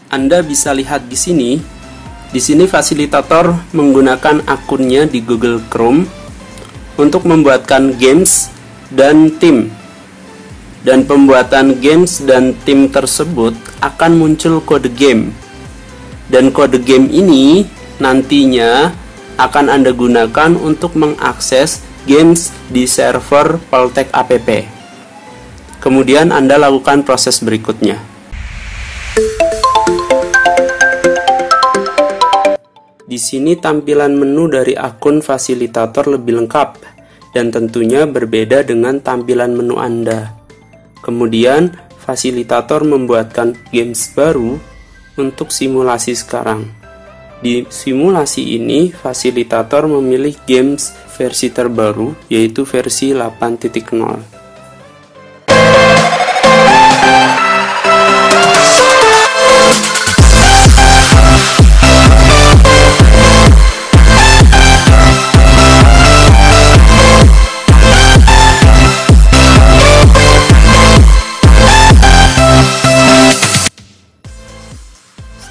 Anda bisa lihat di sini. Di sini fasilitator menggunakan akunnya di Google Chrome untuk membuatkan games dan tim. Dan pembuatan games dan tim tersebut akan muncul kode game. Dan kode game ini nantinya akan Anda gunakan untuk mengakses games di server Poltek app. Kemudian Anda lakukan proses berikutnya. Di sini tampilan menu dari akun fasilitator lebih lengkap dan tentunya berbeda dengan tampilan menu Anda. Kemudian fasilitator membuatkan games baru untuk simulasi sekarang. Di simulasi ini fasilitator memilih games versi terbaru yaitu versi 8.0.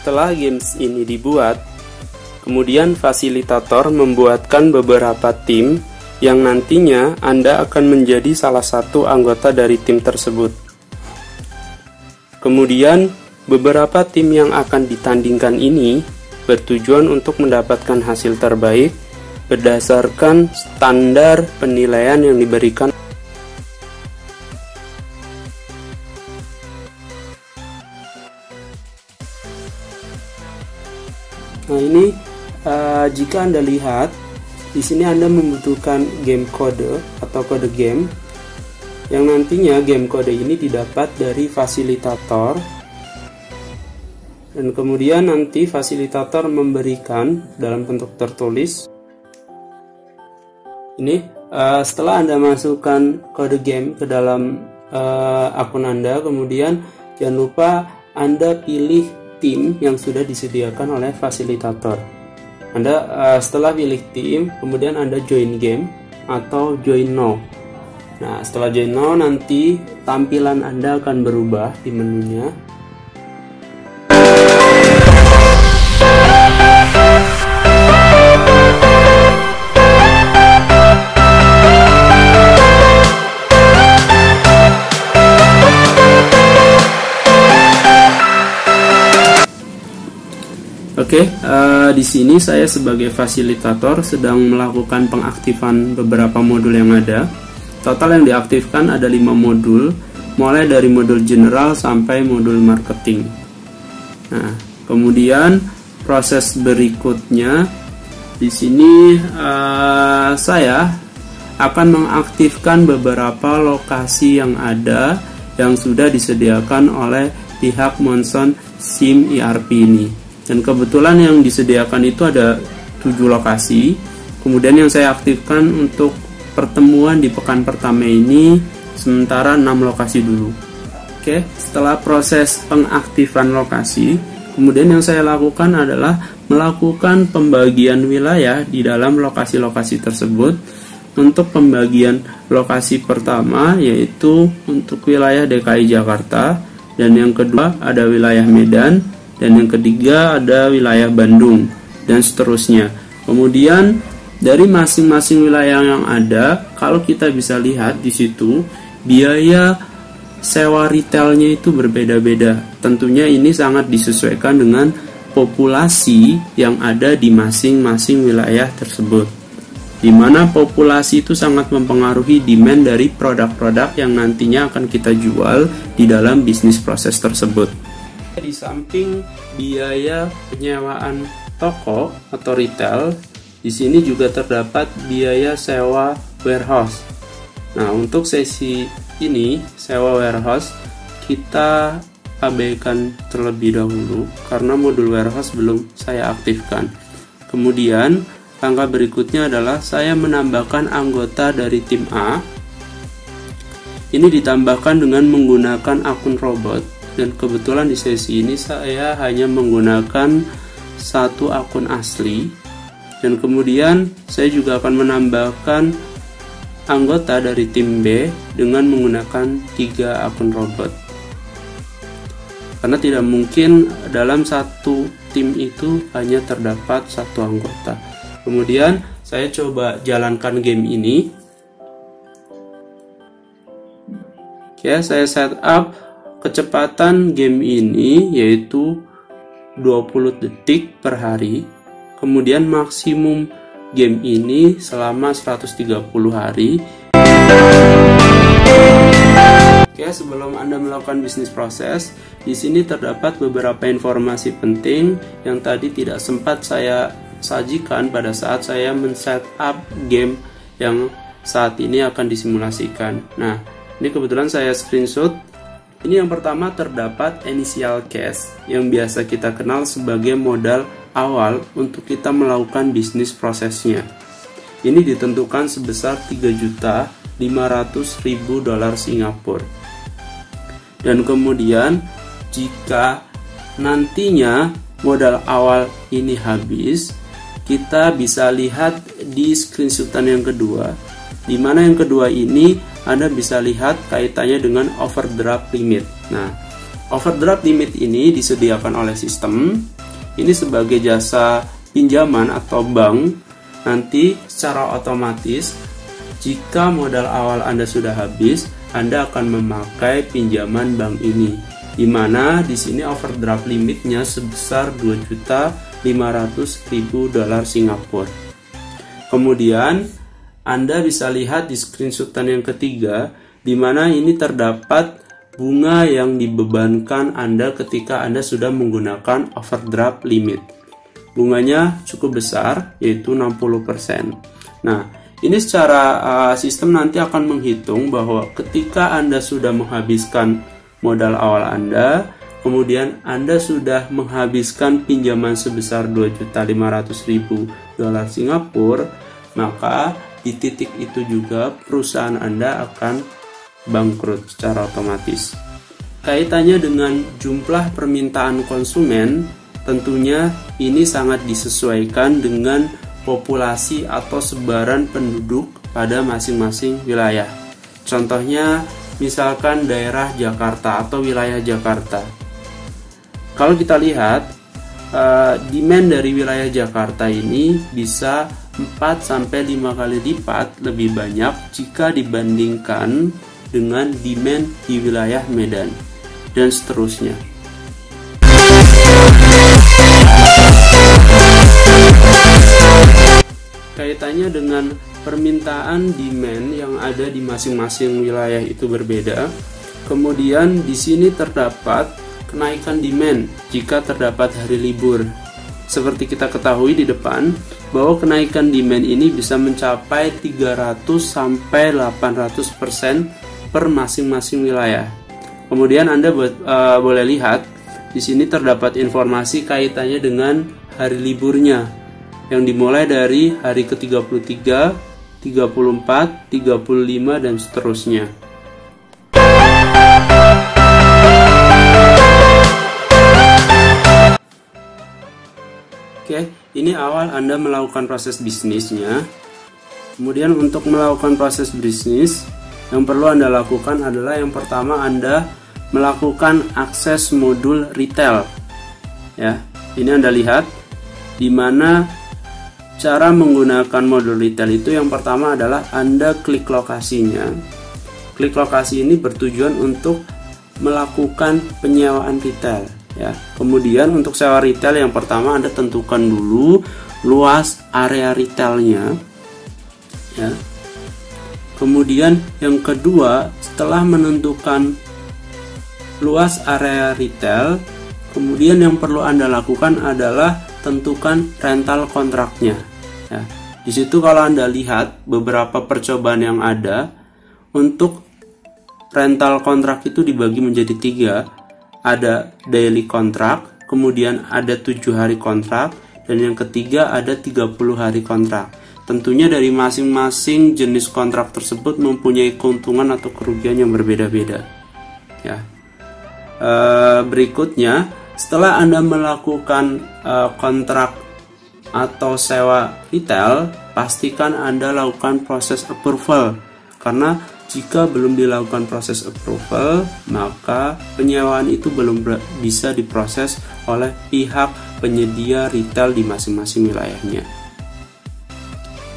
Setelah games ini dibuat, kemudian fasilitator membuatkan beberapa tim yang nantinya Anda akan menjadi salah satu anggota dari tim tersebut. Kemudian, beberapa tim yang akan ditandingkan ini bertujuan untuk mendapatkan hasil terbaik berdasarkan standar penilaian yang diberikan. Nah, ini jika Anda lihat di sini Anda membutuhkan game kode atau kode game yang nantinya game kode ini didapat dari fasilitator, dan kemudian nanti fasilitator memberikan dalam bentuk tertulis. Ini setelah Anda masukkan kode game ke dalam akun Anda, kemudian jangan lupa Anda pilih tim yang sudah disediakan oleh fasilitator. Anda setelah pilih tim, kemudian Anda join game atau join now. Nah, setelah join now nanti tampilan Anda akan berubah di menunya. Oke, di sini saya sebagai fasilitator sedang melakukan pengaktifan beberapa modul yang ada. Total yang diaktifkan ada 5 modul, mulai dari modul general sampai modul marketing. Nah, kemudian proses berikutnya di sini saya akan mengaktifkan beberapa lokasi yang ada yang sudah disediakan oleh pihak Monsoon SIM ERP ini. Dan kebetulan yang disediakan itu ada 7 lokasi. Kemudian yang saya aktifkan untuk pertemuan di pekan pertama ini sementara 6 lokasi dulu. Oke, setelah proses pengaktifan lokasi, kemudian yang saya lakukan adalah melakukan pembagian wilayah di dalam lokasi-lokasi tersebut. Untuk pembagian lokasi pertama yaitu untuk wilayah DKI Jakarta, dan yang kedua ada wilayah Medan, dan yang ketiga ada wilayah Bandung, dan seterusnya. Kemudian dari masing-masing wilayah yang ada, kalau kita bisa lihat di situ, biaya sewa retailnya itu berbeda-beda. Tentunya ini sangat disesuaikan dengan populasi yang ada di masing-masing wilayah tersebut, di mana populasi itu sangat mempengaruhi demand dari produk-produk yang nantinya akan kita jual di dalam bisnis proses tersebut. Di samping biaya penyewaan toko atau retail, di sini juga terdapat biaya sewa warehouse. Nah, untuk sesi ini sewa warehouse kita abaikan terlebih dahulu karena modul warehouse belum saya aktifkan. Kemudian langkah berikutnya adalah saya menambahkan anggota dari tim A. Ini ditambahkan dengan menggunakan akun robot. Dan kebetulan di sesi ini saya hanya menggunakan 1 akun asli. Dan kemudian saya juga akan menambahkan anggota dari tim B dengan menggunakan 3 akun robot. karena tidak mungkin dalam satu tim itu hanya terdapat satu anggota. Kemudian saya coba jalankan game ini. Oke, saya setup kecepatan game ini yaitu 20 detik per hari. Kemudian maksimum game ini selama 130 hari. Oke, sebelum Anda melakukan bisnis proses, di sini terdapat beberapa informasi penting yang tadi tidak sempat saya sajikan pada saat saya men-setup game yang saat ini akan disimulasikan. Nah, ini kebetulan saya screenshot. Ini yang pertama terdapat initial cash yang biasa kita kenal sebagai modal awal untuk kita melakukan bisnis prosesnya. Ini ditentukan sebesar 3.500.000 dolar Singapura. Dan kemudian jika nantinya modal awal ini habis, kita bisa lihat di screenshotan yang kedua, di mana yang kedua ini Anda bisa lihat kaitannya dengan overdraft limit. Nah, overdraft limit ini disediakan oleh sistem. Ini sebagai jasa pinjaman atau bank. Nanti secara otomatis jika modal awal Anda sudah habis, Anda akan memakai pinjaman bank ini, di mana di sini overdraft limitnya sebesar 2.500.000 dolar Singapura. Kemudian Anda bisa lihat di screenshotan yang ketiga, di mana ini terdapat bunga yang dibebankan Anda ketika Anda sudah menggunakan overdraft limit. Bunganya cukup besar, yaitu 60%. Nah, ini secara sistem nanti akan menghitung bahwa ketika Anda sudah menghabiskan modal awal Anda, kemudian Anda sudah menghabiskan pinjaman sebesar 2.500.000 dolar Singapura, maka di titik itu juga perusahaan Anda akan bangkrut secara otomatis. Kaitannya dengan jumlah permintaan konsumen, tentunya ini sangat disesuaikan dengan populasi atau sebaran penduduk pada masing-masing wilayah. Contohnya, misalkan daerah Jakarta atau wilayah Jakarta. Kalau kita lihat, demand dari wilayah Jakarta ini bisa 4-5 kali lipat lebih banyak jika dibandingkan dengan demand di wilayah Medan, dan seterusnya. Kaitannya dengan permintaan demand yang ada di masing-masing wilayah itu berbeda. Kemudian di sini terdapat kenaikan demand jika terdapat hari libur. Seperti kita ketahui di depan, bahwa kenaikan demand ini bisa mencapai 300-800% per masing-masing wilayah. Kemudian Anda boleh lihat di sini terdapat informasi kaitannya dengan hari liburnya yang dimulai dari hari ke-33, 34, 35 dan seterusnya. Oke, ini awal Anda melakukan proses bisnisnya. Kemudian untuk melakukan proses bisnis, yang perlu Anda lakukan adalah yang pertama Anda melakukan akses modul retail. Ya, ini Anda lihat di mana cara menggunakan modul retail itu. Yang pertama adalah Anda klik lokasinya. Klik lokasi ini bertujuan untuk melakukan penyewaan retail. Ya, kemudian untuk sewa retail yang pertama Anda tentukan dulu luas area retailnya. Ya. Kemudian yang kedua, setelah menentukan luas area retail, kemudian yang perlu Anda lakukan adalah tentukan rental kontraknya. Ya, di situ kalau Anda lihat beberapa percobaan yang ada, untuk rental kontrak itu dibagi menjadi 3. Ada daily kontrak, kemudian ada 7 hari kontrak, dan yang ketiga ada 30 hari kontrak. Tentunya dari masing-masing jenis kontrak tersebut mempunyai keuntungan atau kerugian yang berbeda-beda. Ya. Berikutnya, setelah Anda melakukan kontrak atau sewa retail, pastikan Anda lakukan proses approval, karena Jika belum dilakukan proses approval, maka penyewaan itu belum bisa diproses oleh pihak penyedia retail di masing-masing wilayahnya.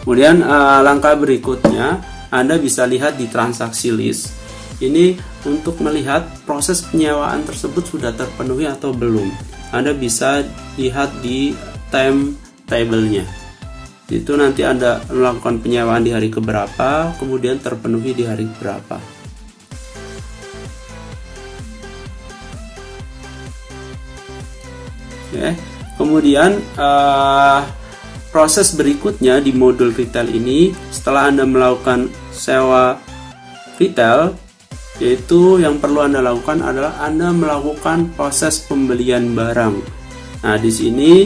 Kemudian langkah berikutnya, Anda bisa lihat di transaksi list. Ini untuk melihat proses penyewaan tersebut sudah terpenuhi atau belum. Anda bisa lihat di timetable-nya. Itu nanti Anda melakukan penyewaan di hari keberapa, kemudian terpenuhi di hari berapa. Oke. Kemudian proses berikutnya di modul retail ini, setelah Anda melakukan sewa retail, yaitu yang perlu Anda lakukan adalah Anda melakukan proses pembelian barang. Nah, di sini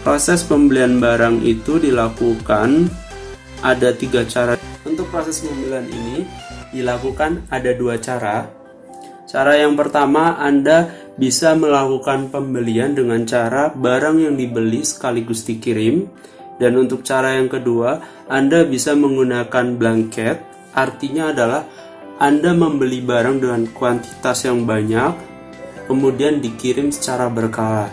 proses pembelian barang itu dilakukan ada 3 cara. Untuk proses pembelian ini dilakukan ada 2 cara. Cara yang pertama, Anda bisa melakukan pembelian dengan cara barang yang dibeli sekaligus dikirim. Dan untuk cara yang kedua, Anda bisa menggunakan blanket. Artinya adalah Anda membeli barang dengan kuantitas yang banyak, kemudian dikirim secara berkala.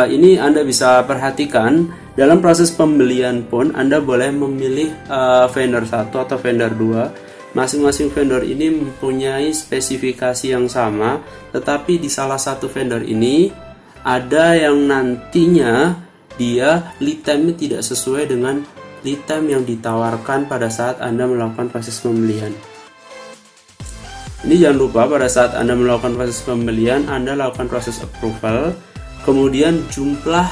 Ini Anda bisa perhatikan dalam proses pembelian pun Anda boleh memilih vendor 1 atau vendor 2. Masing-masing vendor ini mempunyai spesifikasi yang sama, tetapi di salah satu vendor ini ada yang nantinya dia lead time-nya tidak sesuai dengan lead time yang ditawarkan pada saat Anda melakukan proses pembelian. Ini jangan lupa, pada saat Anda melakukan proses pembelian, Anda lakukan proses approval. Kemudian jumlah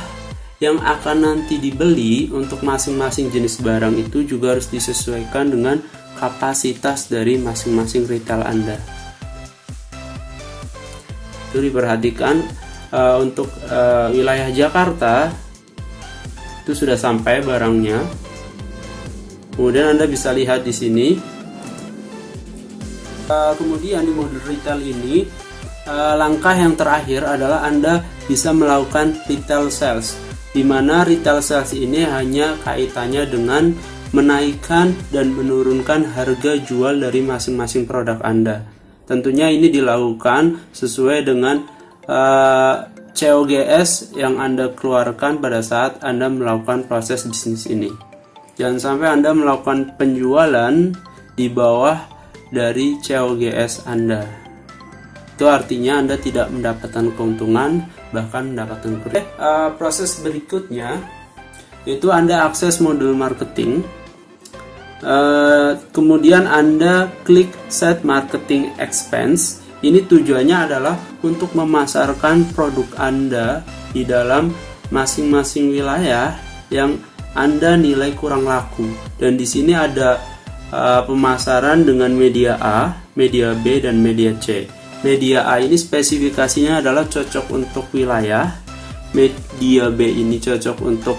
yang akan nanti dibeli untuk masing-masing jenis barang itu juga harus disesuaikan dengan kapasitas dari masing-masing retail Anda. Itu diperhatikan. Untuk wilayah Jakarta itu sudah sampai barangnya. Kemudian Anda bisa lihat di sini. Kemudian di modul retail ini, langkah yang terakhir adalah Anda bisa melakukan retail sales, di mana retail sales ini hanya kaitannya dengan menaikkan dan menurunkan harga jual dari masing-masing produk Anda. Tentunya ini dilakukan sesuai dengan COGS yang Anda keluarkan pada saat Anda melakukan proses bisnis ini. Jangan sampai Anda melakukan penjualan di bawah dari COGS Anda. Itu artinya Anda tidak mendapatkan keuntungan, bahkan mendapatkan kerugian. Proses berikutnya yaitu Anda akses modul marketing. Kemudian Anda klik set marketing expense. Ini tujuannya adalah untuk memasarkan produk Anda di dalam masing-masing wilayah yang Anda nilai kurang laku. Dan di sini ada pemasaran dengan media A, media B, dan media C. Media A ini spesifikasinya adalah cocok untuk wilayah, media B ini cocok untuk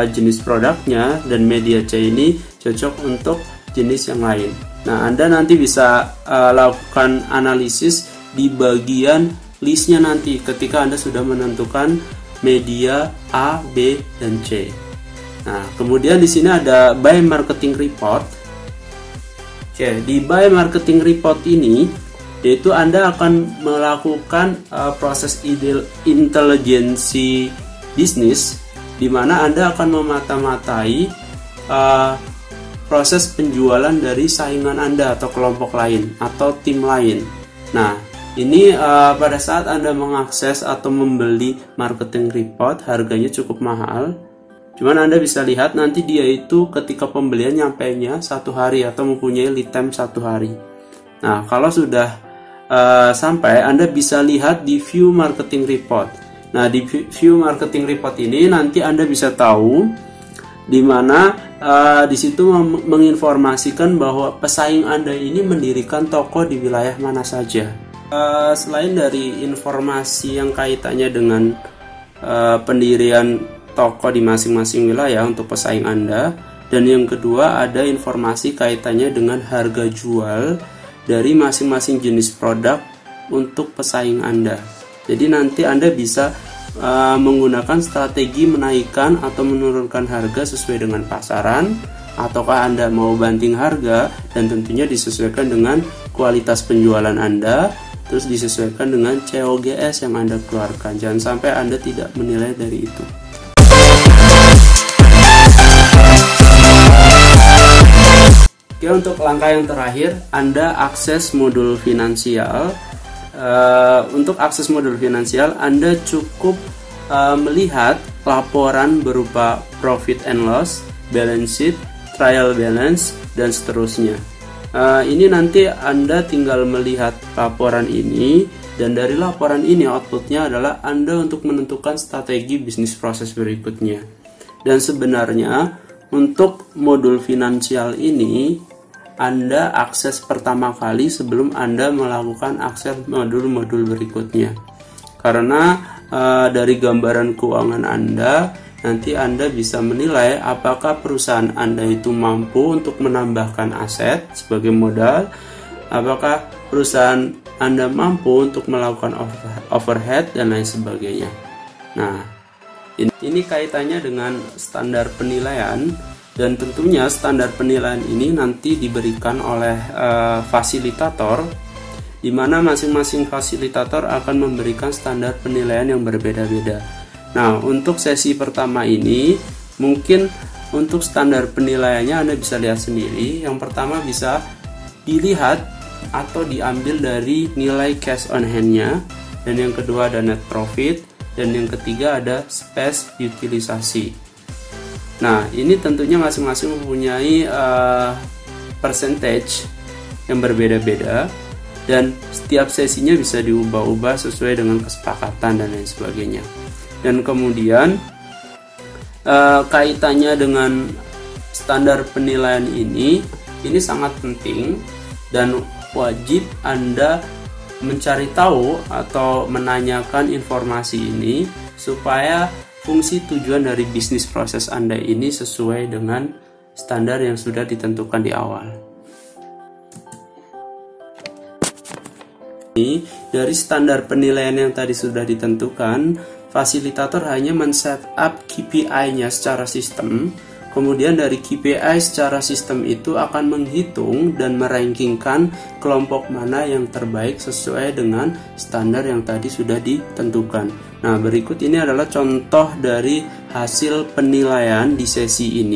jenis produknya, dan media C ini cocok untuk jenis yang lain. Nah, Anda nanti bisa lakukan analisis di bagian listnya nanti ketika Anda sudah menentukan media A, B, dan C. Nah, kemudian di sini ada buy marketing report. Oke, di buy marketing report ini yaitu Anda akan melakukan proses intelijensi bisnis, di mana Anda akan memata-matai proses penjualan dari saingan Anda atau kelompok lain atau tim lain. Nah, ini pada saat Anda mengakses atau membeli marketing report, harganya cukup mahal. Cuman Anda bisa lihat nanti dia itu ketika pembelian nyampainya 1 hari atau mempunyai lead time 1 hari. Nah, kalau sudah sampai, Anda bisa lihat di view marketing report. Nah, di view marketing report ini nanti Anda bisa tahu di mana di situ menginformasikan bahwa pesaing Anda ini mendirikan toko di wilayah mana saja. Selain dari informasi yang kaitannya dengan pendirian toko di masing-masing wilayah untuk pesaing Anda, dan yang kedua ada informasi kaitannya dengan harga jual dari masing-masing jenis produk untuk pesaing Anda. Jadi nanti Anda bisa menggunakan strategi menaikkan atau menurunkan harga sesuai dengan pasaran, ataukah Anda mau banting harga, dan tentunya disesuaikan dengan kualitas penjualan Anda, terus disesuaikan dengan COGS yang Anda keluarkan. Jangan sampai Anda tidak menilai dari itu. Oke, untuk langkah yang terakhir, Anda akses modul finansial. Untuk akses modul finansial, Anda cukup melihat laporan berupa profit and loss, balance sheet, trial balance, dan seterusnya. Ini nanti Anda tinggal melihat laporan ini, dan dari laporan ini outputnya adalah Anda untuk menentukan strategi bisnis proses berikutnya. Dan sebenarnya untuk modul finansial ini Anda akses pertama kali sebelum Anda melakukan akses modul-modul berikutnya. Karena dari gambaran keuangan Anda, nanti Anda bisa menilai apakah perusahaan Anda itu mampu untuk menambahkan aset sebagai modal, apakah perusahaan Anda mampu untuk melakukan overhead, dan lain sebagainya. Nah, ini kaitannya dengan standar penilaian. Dan tentunya standar penilaian ini nanti diberikan oleh fasilitator, di mana masing-masing fasilitator akan memberikan standar penilaian yang berbeda-beda. Nah, untuk sesi pertama ini, mungkin untuk standar penilaiannya Anda bisa lihat sendiri. Yang pertama bisa dilihat atau diambil dari nilai cash on hand-nya, dan yang kedua ada net profit, dan yang ketiga ada space utilisasi. Nah, ini tentunya masing-masing mempunyai percentage yang berbeda-beda, dan setiap sesinya bisa diubah-ubah sesuai dengan kesepakatan dan lain sebagainya. Dan kemudian kaitannya dengan standar penilaian ini sangat penting, dan wajib Anda mencari tahu atau menanyakan informasi ini supaya fungsi tujuan dari bisnis proses Anda ini sesuai dengan standar yang sudah ditentukan di awal. Dari standar penilaian yang tadi sudah ditentukan, fasilitator hanya men-set up KPI-nya secara sistem. Kemudian dari KPI secara sistem itu akan menghitung dan merankingkan kelompok mana yang terbaik sesuai dengan standar yang tadi sudah ditentukan. Nah, berikut ini adalah contoh dari hasil penilaian di sesi ini.